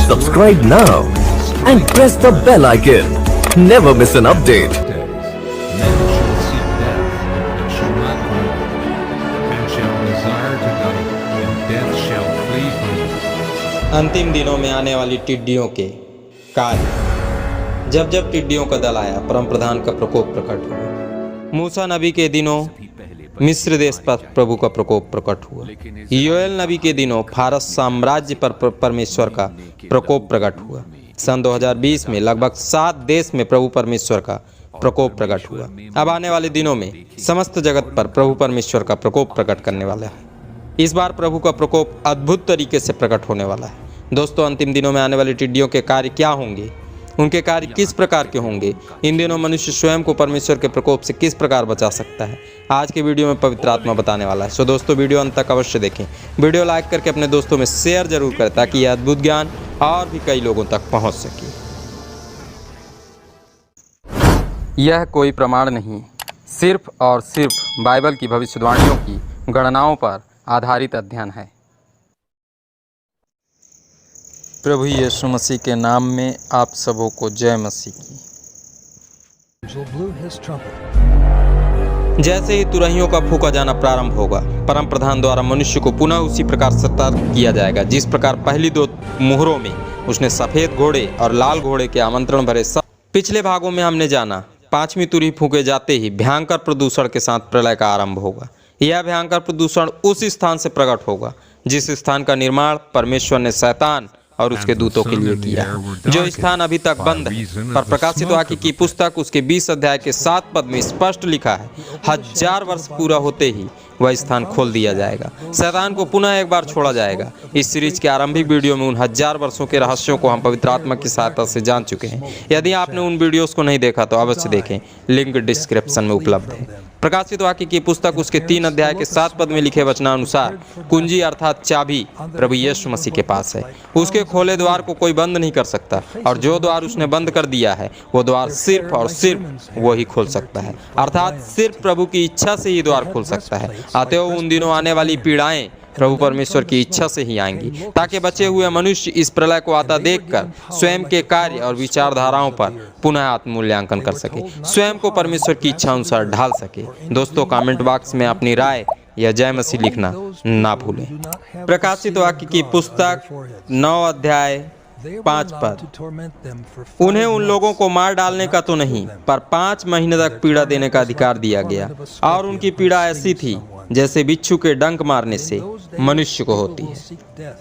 Subscribe now and press the bell icon. Never miss an update. Men shall see death, and shall not know it, and shall desire to die, and death shall flee from it. अंतिम दिनों में आने वाली टिड्डियों के कार्य। जब जब टिड्डियों का दल आया, परम प्रधान का प्रकोप प्रकट हुआ। मूसा नबी के दिनों मिस्र देश पर प्रभु का प्रकोप प्रकट हुआ। योएल नबी के दिनों फारस साम्राज्य पर परमेश्वर का प्रकोप प्रकट हुआ। सन 2020 में लगभग 7 देश में प्रभु परमेश्वर का प्रकोप प्रकट हुआ। अब आने वाले दिनों में समस्त जगत पर प्रभु परमेश्वर का प्रकोप प्रकट करने वाला है। इस बार प्रभु का प्रकोप अद्भुत तरीके से प्रकट होने वाला है। दोस्तों, अंतिम दिनों में आने वाली टिड्डियों के कार्य क्या होंगे, उनके कार्य किस प्रकार के होंगे, इन दिनों मनुष्य स्वयं को परमेश्वर के प्रकोप से किस प्रकार बचा सकता है, आज के वीडियो में पवित्र आत्मा बताने वाला है। सो दोस्तों, वीडियो अंत तक अवश्य देखें। वीडियो लाइक करके अपने दोस्तों में शेयर जरूर करें ताकि यह अद्भुत ज्ञान और भी कई लोगों तक पहुंच सके। यह कोई प्रमाण नहीं, सिर्फ और सिर्फ बाइबल की भविष्यवाणियों की गणनाओं पर आधारित अध्ययन है। प्रभु यीशु मसीह के नाम में आप सबों को जय मसीह की। जैसे ही तुरहियों का फूंका जाना प्रारंभ होगा, परम प्रधान द्वारा मनुष्य को पुनः उसी प्रकार सतर्क किया जाएगा जिस प्रकार पहली 2 मुहरों में उसने सफेद घोड़े और लाल घोड़े के आमंत्रण भरे सब पिछले भागों में हमने जाना। 5वीं तुरही फूंके जाते ही भयंकर प्रदूषण के साथ प्रलय का आरंभ होगा। यह भयंकर प्रदूषण उस स्थान से प्रकट होगा जिस स्थान का निर्माण परमेश्वर ने शैतान और उसके दूतों के लिए किया, जो स्थान अभी तक बंद है। पर प्रकाशित वाक्य की पुस्तक उसके 20 अध्याय के 7 पद में स्पष्ट लिखा है, 1000 वर्ष पूरा होते ही वह स्थान खोल दिया जाएगा। शैतान को पुनः एक बार छोड़ा जाएगा। इस सीरीज के आरंभिक वीडियो में उन 1000 वर्षों के रहस्यों को हम पवित्र आत्मा की सहायता से जान चुके हैं। यदि आपने उन वीडियोस को नहीं देखा तो अवश्य देखें, लिंक डिस्क्रिप्शन में उपलब्ध है। प्रकाशित वाक्य की पुस्तक उसके 3 अध्याय के 7 पद में लिखे वचनानुसार कुंजी अर्थात चाबी प्रभु यीशु मसीह के पास है। उसके खोले द्वार को कोई बंद नहीं कर सकता, और जो द्वार उसने बंद कर दिया है वो द्वार सिर्फ और सिर्फ वो ही खोल सकता है, अर्थात सिर्फ प्रभु की इच्छा से ही द्वार खोल सकता है। अतः उन दिनों आने वाली पीड़ाएं प्रभु परमेश्वर की इच्छा से ही आएंगी, ताकि बचे हुए मनुष्य इस प्रलय को आता देखकर स्वयं के कार्य और विचारधाराओं पर पुनः आत्ममूल्यांकन कर सके, स्वयं को परमेश्वर की इच्छा अनुसार ढाल सके। दोस्तों, कमेंट बॉक्स में अपनी राय या जय मसीह लिखना ना भूलें। प्रकाशित वाक्य की पुस्तक 9 अध्याय 5 पद। उन्हें उन लोगों को मार डालने का तो नहीं, पर 5 महीने तक पीड़ा देने का अधिकार दिया गया, और उनकी पीड़ा ऐसी थी जैसे बिच्छू के डंक मारने से मनुष्य को होती है।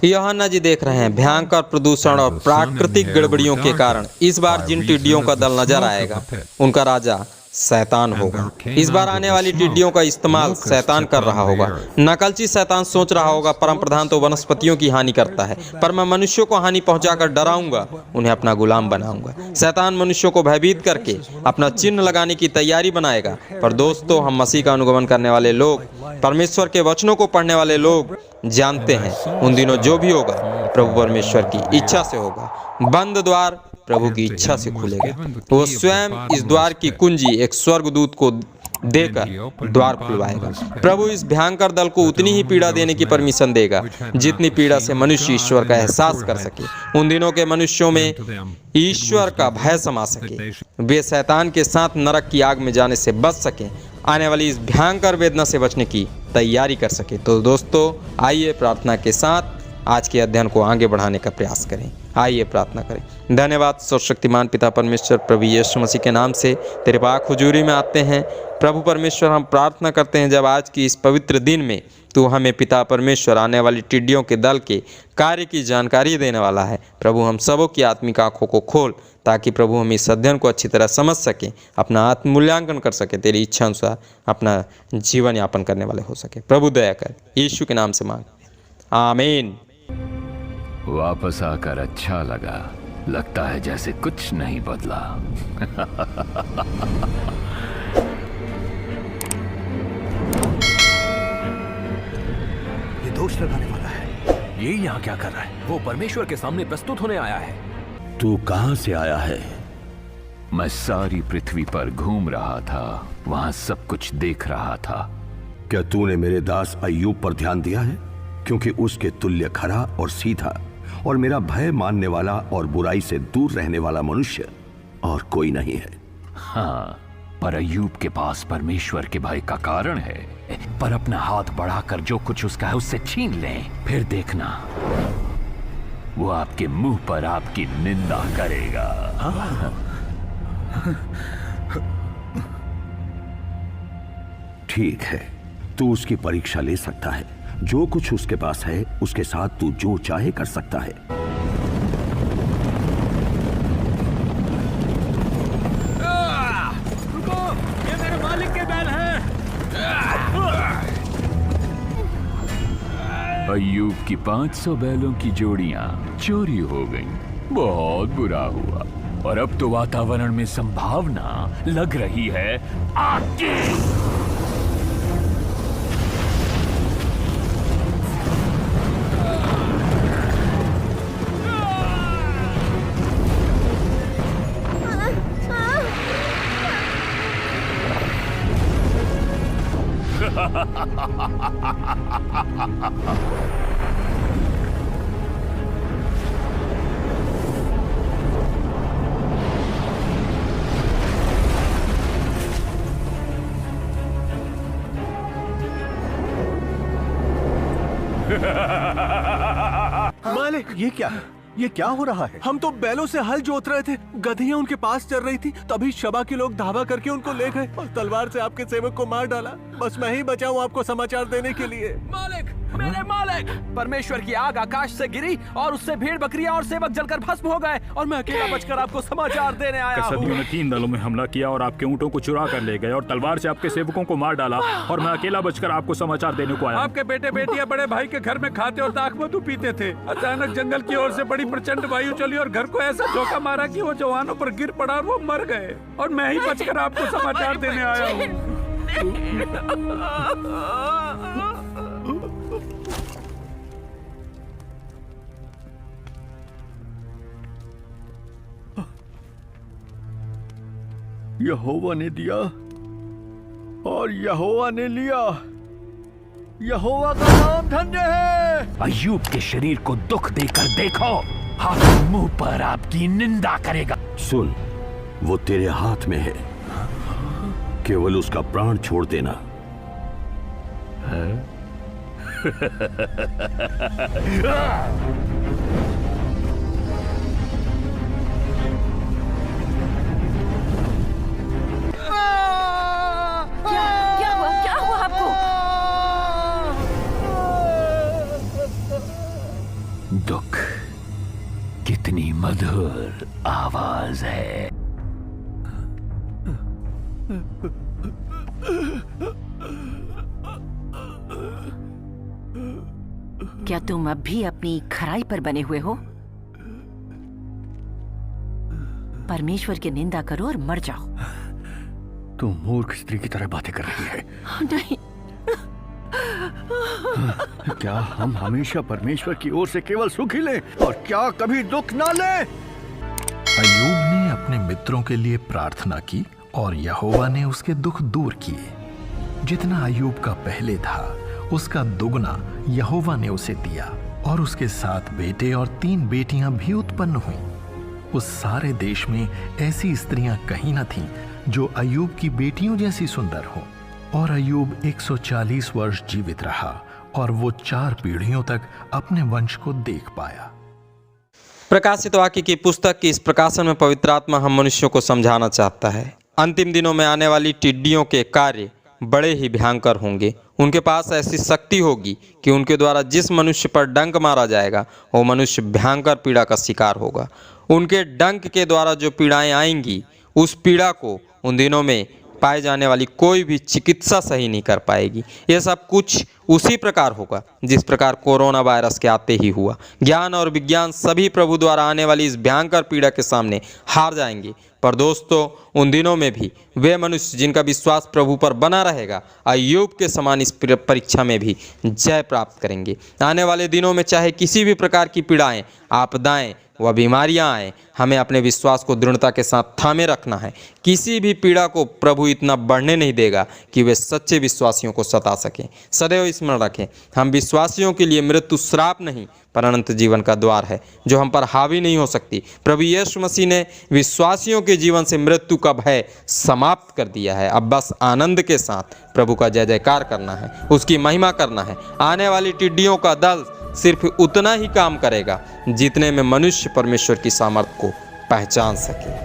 यूहन्ना जी देख रहे हैं, भयंकर प्रदूषण और प्राकृतिक गड़बड़ियों के कारण इस बार जिन टिड्डियों का दल नजर आएगा उनका राजा शैतान होगा। इस बार आने वाली टिड्डियों का इस्तेमाल शैतान कर रहा होगा। नकलची शैतान सोच रहा होगा, परम प्रधान तो वनस्पतियों की हानि करता है, पर मैं मनुष्यों को हानि पहुंचाकर डराऊंगा, उन्हें अपना गुलाम बनाऊंगा। शैतान मनुष्यों को भयभीत करके अपना चिन्ह लगाने की तैयारी बनाएगा। पर दोस्तों, हम मसीह का अनुगमन करने वाले लोग, परमेश्वर के वचनों को पढ़ने वाले लोग जानते हैं उन दिनों जो भी होगा प्रभु परमेश्वर की इच्छा से होगा। बंद द्वार प्रभु की इच्छा से खुलेगा। वो स्वयं इस द्वार की कुंजी एक स्वर्गदूत को देकर द्वार खुलवाएगा। प्रभु इस भयंकर दल को उतनी ही पीड़ा देने की परमिशन देगा जितनी पीड़ा से मनुष्य ईश्वर का एहसास कर सके। उन दिनों के मनुष्यों में ईश्वर का भय समा सके, वे शैतान के साथ नरक की आग में जाने से बच सके, आने वाली इस भयंकर वेदना से बचने की तैयारी कर सके। तो दोस्तों, आइए प्रार्थना के साथ आज के अध्ययन को आगे बढ़ाने का प्रयास करें। आइए प्रार्थना करें। धन्यवाद सर्वशक्तिमान पिता परमेश्वर, प्रभु यीशु मसीह के नाम से तेरे पाक हुजूरी में आते हैं। प्रभु परमेश्वर, हम प्रार्थना करते हैं जब आज की इस पवित्र दिन में तू हमें पिता परमेश्वर आने वाली टिड्डियों के दल के कार्य की जानकारी देने वाला है। प्रभु, हम सबों की आत्मिक आंखों को खोल ताकि प्रभु हम इस अध्ययन को अच्छी तरह समझ सकें, अपना आत्ममूल्यांकन कर सके, तेरी इच्छा अनुसार अपना जीवन यापन करने वाले हो सके। प्रभु दया कर, यीशु के नाम से मांग, आमीन। वापस आकर अच्छा लगा। लगता है जैसे कुछ नहीं बदला। ये दोष लगाने वाला है। ये यहाँ क्या कर रहा है? वो परमेश्वर के सामने प्रस्तुत होने आया है। तू कहां से आया है? मैं सारी पृथ्वी पर घूम रहा था, वहां सब कुछ देख रहा था। क्या तूने मेरे दास अय्यूब पर ध्यान दिया है? क्योंकि उसके तुल्य खरा और सीधा और मेरा भय मानने वाला और बुराई से दूर रहने वाला मनुष्य और कोई नहीं है। हाँ, पर अय्यूब के पास परमेश्वर के भय का कारण है। पर अपना हाथ बढ़ाकर जो कुछ उसका है उससे छीन लें, फिर देखना वो आपके मुंह पर आपकी निंदा करेगा। ठीक है, तू उसकी परीक्षा ले सकता है। जो कुछ उसके पास है उसके साथ तू जो चाहे कर सकता है। रुको, ये मेरे मालिक के बैल हैं। अय्यूब की 500 बैलों की जोड़ियां चोरी हो गईं। बहुत बुरा हुआ और अब तो वातावरण में संभावना लग रही है आग की। मालिक, ये क्या हो रहा है? हम तो बैलों से हल जोत रहे थे, गधियां उनके पास चल रही थी, तभी शबा के लोग धावा करके उनको ले गए और तलवार से आपके सेवक को मार डाला। बस मैं ही बचा हूँ आपको समाचार देने के लिए। मालिक, मेरे मालिक, परमेश्वर की आग आकाश से गिरी और उससे भेड़ बकरियां और सेवक जलकर भस्म हो गए और मैं अकेला बचकर आपको समाचार देने आया हूँ। कसदियों ने 3 दलों में हमला किया और आपके ऊँटों को चुरा कर ले गए और तलवार से आपके सेवकों को मार डाला और मैं अकेला बचकर आपको समाचार देने को आया। आपके बेटे बेटियां बड़े भाई के घर में खाते और दाख मधु पीते थे। अचानक जंगल की ओर से बड़ी प्रचंड वायु चली और घर को ऐसा झोंका मारा कि वो जवानों पर गिर पड़ा और वो मर गए और मैं ही बचकर आपको समाचार देने आया हूँ। यहोवा ने दिया और यहोवा ने लिया। यहोवा का नाम धन्य है। अय्यूब के शरीर को दुख देकर देखो, हाथ मुंह पर आपकी निंदा करेगा। सुन, वो तेरे हाथ में है, केवल उसका प्राण छोड़ देना। क्या हुआ आपको? दुख कितनी मधुर आवाज है। क्या तुम अब भी अपनी खराई पर बने हुए हो? परमेश्वर की निंदा करो और मर जाओ। तुम मूर्ख स्त्री की तरह बातें कर रही है। नहीं, क्या हम हमेशा परमेश्वर की ओर से केवल सुख ही लें और क्या कभी दुख ना लें? अय्यूब ने अपने मित्रों के लिए प्रार्थना की और यहोवा ने उसके दुख दूर किए। जितना अय्यूब का पहले था उसका दुगना यहोवा ने उसे दिया और उसके 7 बेटे और 3 बेटियां भी उत्पन्न हुईं। उस सारे देश में ऐसी स्त्रियां कहीं न थीं जो अय्यूब की बेटियों जैसी सुंदर हो। और अय्यूब 140 वर्ष जीवित रहा और वो 4 पीढ़ियों तक अपने वंश को देख पाया। प्रकाशित वाक्य की पुस्तक की इस प्रकाशन में पवित्र आत्मा हम मनुष्यों को समझाना चाहता है। अंतिम दिनों में आने वाली टिड्डियों के कार्य बड़े ही भयंकर होंगे। उनके पास ऐसी शक्ति होगी कि उनके द्वारा जिस मनुष्य पर डंक मारा जाएगा वो मनुष्य भयंकर पीड़ा का शिकार होगा। उनके डंक के द्वारा जो पीड़ाएं आएंगी उस पीड़ा को उन दिनों में पाए जाने वाली कोई भी चिकित्सा सही नहीं कर पाएगी। यह सब कुछ उसी प्रकार होगा जिस प्रकार कोरोना वायरस के आते ही हुआ। ज्ञान और विज्ञान सभी प्रभु द्वारा आने वाली इस भयंकर पीड़ा के सामने हार जाएंगे। पर दोस्तों, उन दिनों में भी वे मनुष्य जिनका विश्वास प्रभु पर बना रहेगा अय्यूब के समान इस परीक्षा में भी जय प्राप्त करेंगे। आने वाले दिनों में चाहे किसी भी प्रकार की पीड़ाएं, आपदाएं व बीमारियां आए, हमें अपने विश्वास को दृढ़ता के साथ थामे रखना है। किसी भी पीड़ा को प्रभु इतना बढ़ने नहीं देगा कि वे सच्चे विश्वासियों को सता सकें। सदैव इस स्मरण रखें, हम विश्वासियों के लिए मृत्यु श्राप नहीं पर अनंत जीवन का द्वार है जो हम पर हावी नहीं हो सकती। प्रभु यीशु मसीह ने विश्वासियों के जीवन से मृत्यु का भय समाप्त कर दिया है। अब बस आनंद के साथ प्रभु का जय जयकार करना है, उसकी महिमा करना है। आने वाली टिड्डियों का दल सिर्फ उतना ही काम करेगा जितने में मनुष्य परमेश्वर की सामर्थ को पहचान सके।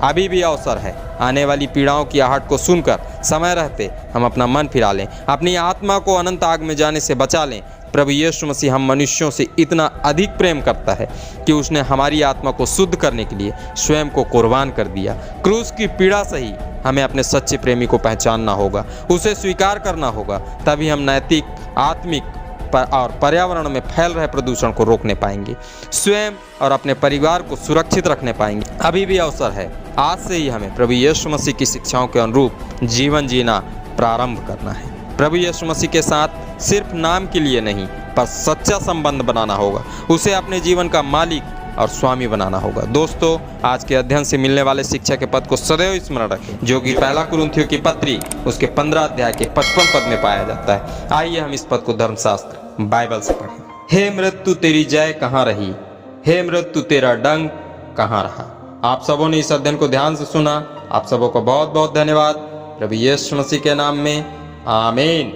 अभी भी अवसर है, आने वाली पीड़ाओं की आहट को सुनकर समय रहते हम अपना मन फिरा लें, अपनी आत्मा को अनंत आग में जाने से बचा लें। प्रभु यीशु मसीह हम मनुष्यों से इतना अधिक प्रेम करता है कि उसने हमारी आत्मा को शुद्ध करने के लिए स्वयं को कुर्बान कर दिया। क्रूस की पीड़ा से ही हमें अपने सच्चे प्रेमी को पहचानना होगा, उसे स्वीकार करना होगा, तभी हम नैतिक, आत्मिक और पर्यावरण में फैल रहे प्रदूषण को रोकने पाएंगे, स्वयं और अपने परिवार को सुरक्षित रखने पाएंगे। अभी भी अवसर है, आज से ही हमें प्रभु यीशु मसीह की शिक्षाओं के अनुरूप जीवन जीना प्रारंभ करना है। प्रभु यीशु मसीह के साथ सिर्फ नाम के लिए नहीं पर सच्चा संबंध बनाना होगा, उसे अपने जीवन का मालिक और स्वामी बनाना होगा। दोस्तों, आज के अध्ययन से मिलने वाले शिक्षा के पद को सदैव स्मरण रखें, जो कि पहला कुरिन्थियों की पत्री उसके 15 अध्याय के 55 पद में पाया जाता है। आइए हम इस पद को धर्मशास्त्र बाइबल से पढ़ें। हे मृत्यु तेरी जय कहाँ रही, हे मृत्यु तेरा डंक कहाँ रहा। आप सबों ने इस अध्ययन को ध्यान से सुना, आप सबों को बहुत बहुत धन्यवाद। प्रभु यीशु मसीह के नाम में आमीन।